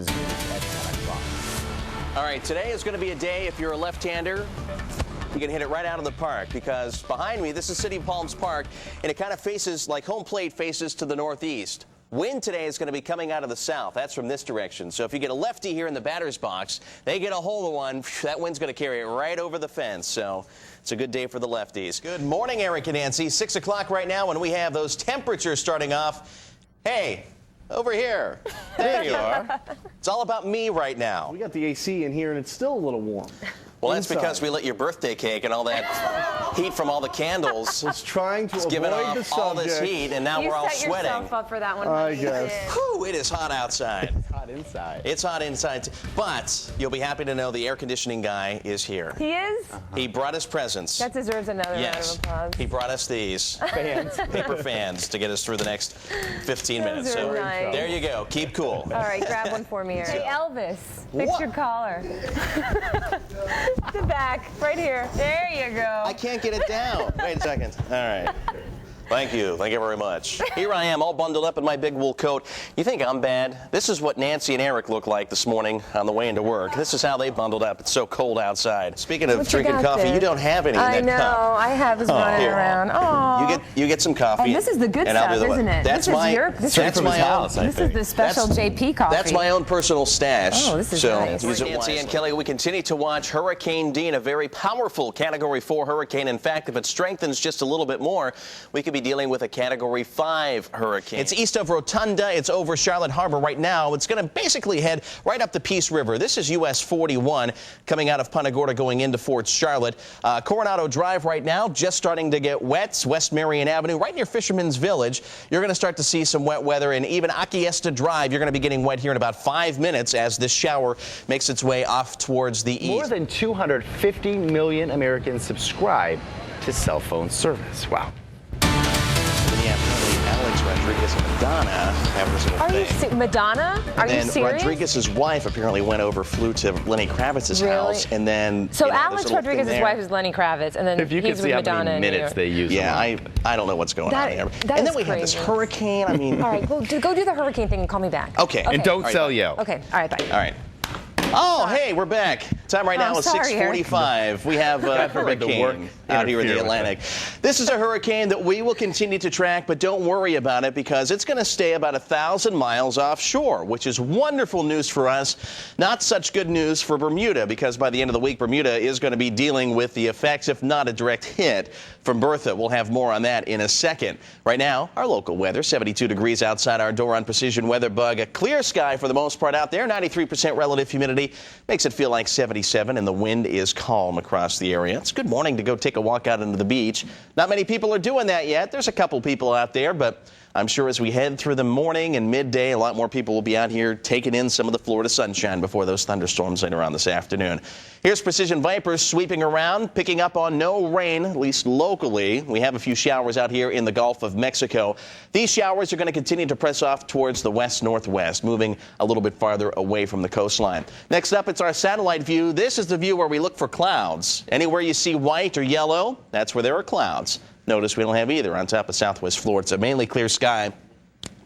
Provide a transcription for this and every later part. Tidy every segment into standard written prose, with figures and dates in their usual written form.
at 10 o'clock. All right, today is going to be a day, if you're a left-hander, you can hit it right out of the park, because behind me, this is City of Palms Park, and it kind of faces, like home plate faces to the northeast. Wind today is going to be coming out of the south. That's from this direction. So if you get a lefty here in the batter's box, they get a hold of one, that wind's going to carry it right over the fence. So it's a good day for the lefties. Good morning, Eric and Nancy. 6 o'clock right now, and we have those temperatures starting off. Hey, over here. There you are. It's all about me right now. We got the AC in here, and it's still a little warm. Well, that's because we lit your birthday cake and all that heat from all the candles. It's trying to it's avoid giving off the subject. all this heat, and now we're all sweating. You set yourself up for that one. I guess. Whew, it is hot outside. It's hot inside. It's hot inside. But you'll be happy to know the air conditioning guy is here. He is? He brought us presents. That deserves another round of applause. He brought us these paper fans to get us through the next 15 minutes. So nice. there you go. Keep cool. All right, grab one for me, Eric. Hey, Elvis, fix your collar. The back. Right here. There you go. I can't get it down. Wait a second. All right. Thank you. Thank you very much. Here I am, all bundled up in my big wool coat. You think I'm bad? This is what Nancy and Eric looked like this morning on the way into work. This is how they bundled up. It's so cold outside. Speaking of drinking coffee, you don't have any in that cup. I know. I have this running around. Oh. You get some coffee. And this is the good stuff, isn't it? That's my house. This is the special JP coffee. That's my own personal stash. Oh, this is nice. Nancy and Kelly, we continue to watch Hurricane Dean, a very powerful Category 4 hurricane. In fact, if it strengthens just a little bit more, we could be dealing with a Category 5 hurricane. It's east of Rotunda. It's over Charlotte Harbor right now. It's going to basically head right up the Peace River. This is US 41 coming out of Punta Gorda going into Fort Charlotte. Coronado Drive right now just starting to get wet. West Marion Avenue right near Fisherman's Village. You're going to start to see some wet weather, and even Aquiesta Drive, you're going to be getting wet here in about 5 minutes as this shower makes its way off towards the east. More than 250 million Americans subscribe to cell phone service. Wow. Alex Rodriguez and Madonna have this little thing. Madonna? Are you serious? Rodriguez's wife apparently flew to Lenny Kravitz's house, and then. So Alex Rodriguez's wife is Lenny Kravitz, and then if you he's could see with how Madonna. many minutes they use. Yeah, I don't know what's going on here. And then we have this hurricane. I mean. All right, well, go do the hurricane thing and call me back. Okay. And don't sell yo. Okay. All right. Bye. All right. Oh, hey, we're back. Time right now is 6:45. We have a hurricane out here in the Atlantic. This is a hurricane that we will continue to track, but don't worry about it because it's going to stay about 1,000 miles offshore, which is wonderful news for us. Not such good news for Bermuda, because by the end of the week, Bermuda is going to be dealing with the effects, if not a direct hit, from Bertha. We'll have more on that in a second. Right now, our local weather, 72 degrees outside our door on Precision Weather Bug. A clear sky for the most part out there, 93% relative humidity. Makes it feel like 77, and the wind is calm across the area. It's a good morning to go take a walk out into the beach. Not many people are doing that yet. There's a couple people out there, but I'm sure as we head through the morning and midday, a lot more people will be out here taking in some of the Florida sunshine before those thunderstorms later on this afternoon. Here's Precision Vipers sweeping around, picking up on no rain, at least locally. We have a few showers out here in the Gulf of Mexico. These showers are going to continue to press off towards the west-northwest, moving a little bit farther away from the coastline. Next up, it's our satellite view. This is the view where we look for clouds. Anywhere you see white or yellow, that's where there are clouds. Notice we don't have either on top of southwest Florida. It's a mainly clear sky.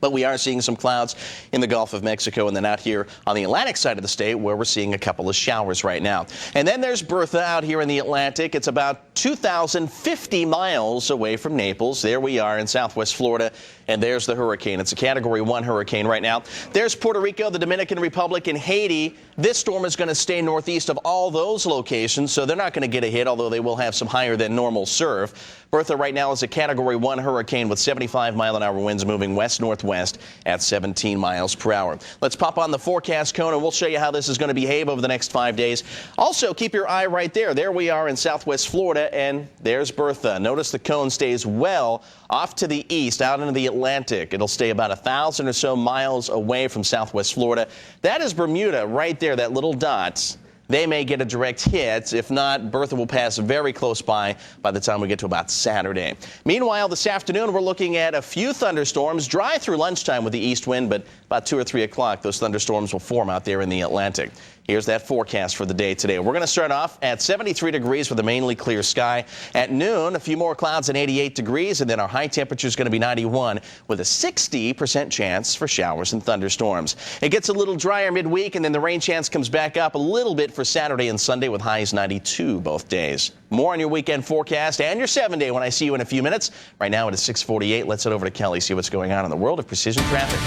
But we are seeing some clouds in the Gulf of Mexico and then out here on the Atlantic side of the state where we're seeing a couple of showers right now. And then there's Bertha out here in the Atlantic. It's about 2,050 miles away from Naples. There we are in southwest Florida. And there's the hurricane. It's a Category 1 hurricane right now. There's Puerto Rico, the Dominican Republic, and Haiti. This storm is going to stay northeast of all those locations, so they're not going to get a hit, although they will have some higher than normal surf. Bertha right now is a Category 1 hurricane with 75-mile-an-hour winds moving west-northwest at 17 miles per hour. Let's pop on the forecast cone, and we'll show you how this is going to behave over the next 5 days. Also, keep your eye right there. There we are in southwest Florida, and there's Bertha. Notice the cone stays well off to the east, out into the Atlantic. It'll stay about 1,000 or so miles away from southwest Florida. That is Bermuda right there, that little dot. They may get a direct hit. If not, Bertha will pass very close by the time we get to about Saturday. Meanwhile, this afternoon, we're looking at a few thunderstorms, dry through lunchtime with the east wind, but about 2 or 3 o'clock, those thunderstorms will form out there in the Atlantic. Here's that forecast for the day today. We're going to start off at 73 degrees with a mainly clear sky. At noon, a few more clouds at 88 degrees, and then our high temperature is going to be 91 with a 60% chance for showers and thunderstorms. It gets a little drier midweek, and then the rain chance comes back up a little bit for Saturday and Sunday with highs 92 both days. More on your weekend forecast and your 7-day when I see you in a few minutes. Right now it is 6:48. Let's head over to Kelly, see what's going on in the world of precision traffic.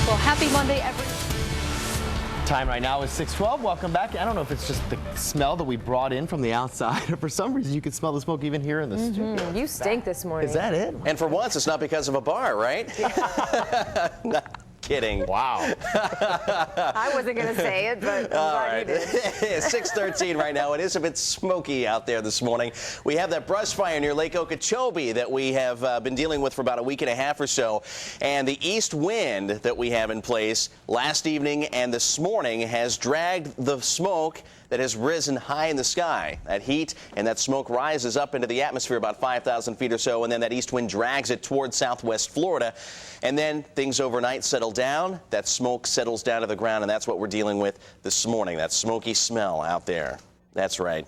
Well, happy Monday, everyone. Time right now is 6:12. Welcome back. I don't know if it's just the smell that we brought in from the outside, or for some reason you could smell the smoke even here in the studio. You stink this morning. Is that it? And for once, it's not because of a bar, right? Not kidding. Wow. I wasn't going to say it, but I'm glad you did. 6:13 right now. It is a bit smoky out there this morning. We have that brush fire near Lake Okeechobee that we have been dealing with for about a week and a half or so. And the east wind that we have in place last evening and this morning has dragged the smoke that has risen high in the sky. That heat and that smoke rises up into the atmosphere about 5,000 feet or so, and then that east wind drags it towards southwest Florida. And then things overnight settle down. That smoke settles down to the ground, and that's what we're dealing with this morning, that smoky smell out there. That's right.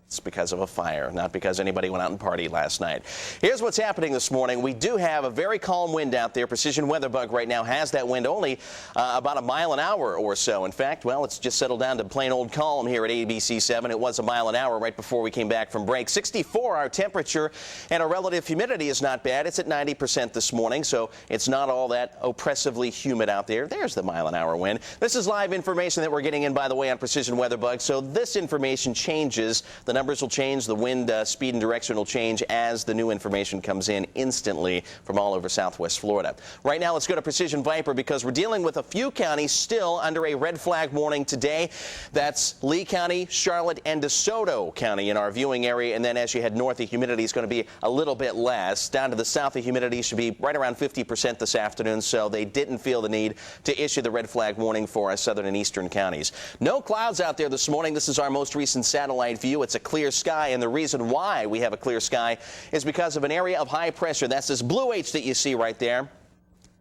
It's because of a fire, not because anybody went out and partied last night. Here's what's happening this morning. We do have a very calm wind out there. Precision Weather Bug right now has that wind only about a mile an hour or so. In fact, well, it's just settled down to plain old calm here at ABC 7. It was a mile an hour right before we came back from break. 64 our temperature, and our relative humidity is not bad. It's at 90% this morning, so it's not all that oppressively humid out there. There's the mile an hour wind. This is live information that we're getting in, by the way, on Precision Weather Bug. So this information changes. The numbers will change, the wind speed and direction will change as the new information comes in instantly from all over southwest Florida. Right now, let's go to Precision Viper because we're dealing with a few counties still under a red flag warning today. That's Lee County, Charlotte, and DeSoto County in our viewing area. And then as you head north, the humidity is going to be a little bit less. Down to the south, the humidity should be right around 50% this afternoon, so they didn't feel the need to issue the red flag warning for our southern and eastern counties. No clouds out there this morning. This is our most recent satellite view. It's a clear sky, and the reason why we have a clear sky is because of an area of high pressure. That's this blue H that you see right there.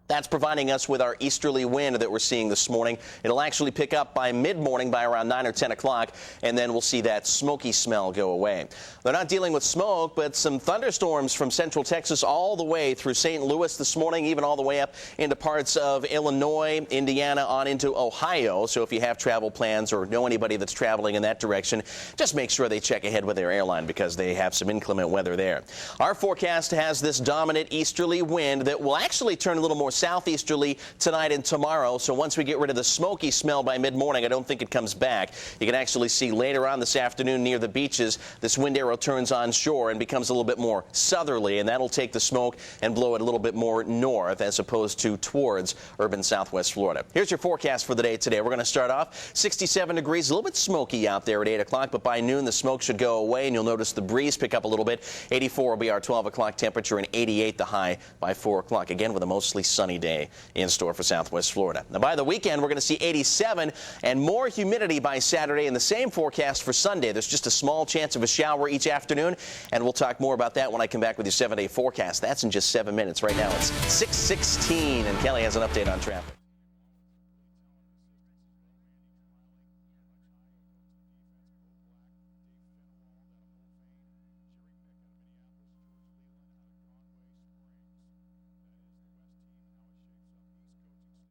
That's providing us with our easterly wind that we're seeing this morning. It'll actually pick up by mid-morning by around 9 or 10 o'clock, and then we'll see that smoky smell go away. They're not dealing with smoke, but some thunderstorms from central Texas all the way through St. Louis this morning, even all the way up into parts of Illinois, Indiana, on into Ohio. So if you have travel plans or know anybody that's traveling in that direction, just make sure they check ahead with their airline because they have some inclement weather there. Our forecast has this dominant easterly wind that will actually turn a little more southeasterly tonight and tomorrow. So once we get rid of the smoky smell by mid-morning, I don't think it comes back. You can actually see later on this afternoon near the beaches, this wind arrow turns onshore and becomes a little bit more southerly, and that'll take the smoke and blow it a little bit more north as opposed to towards urban southwest Florida. Here's your forecast for the day today. We're going to start off 67 degrees, a little bit smoky out there at 8 o'clock, but by noon the smoke should go away and you'll notice the breeze pick up a little bit. 84 will be our 12 o'clock temperature and 88 the high by 4 o'clock. Again with a mostly sunny day in store for southwest Florida. Now by the weekend we're going to see 87 and more humidity by Saturday, and the same forecast for Sunday. There's just a small chance of a shower each afternoon, and we'll talk more about that when I come back with your 7-day forecast. That's in just 7 minutes. Right now it's 6:16 and Kelly has an update on traffic.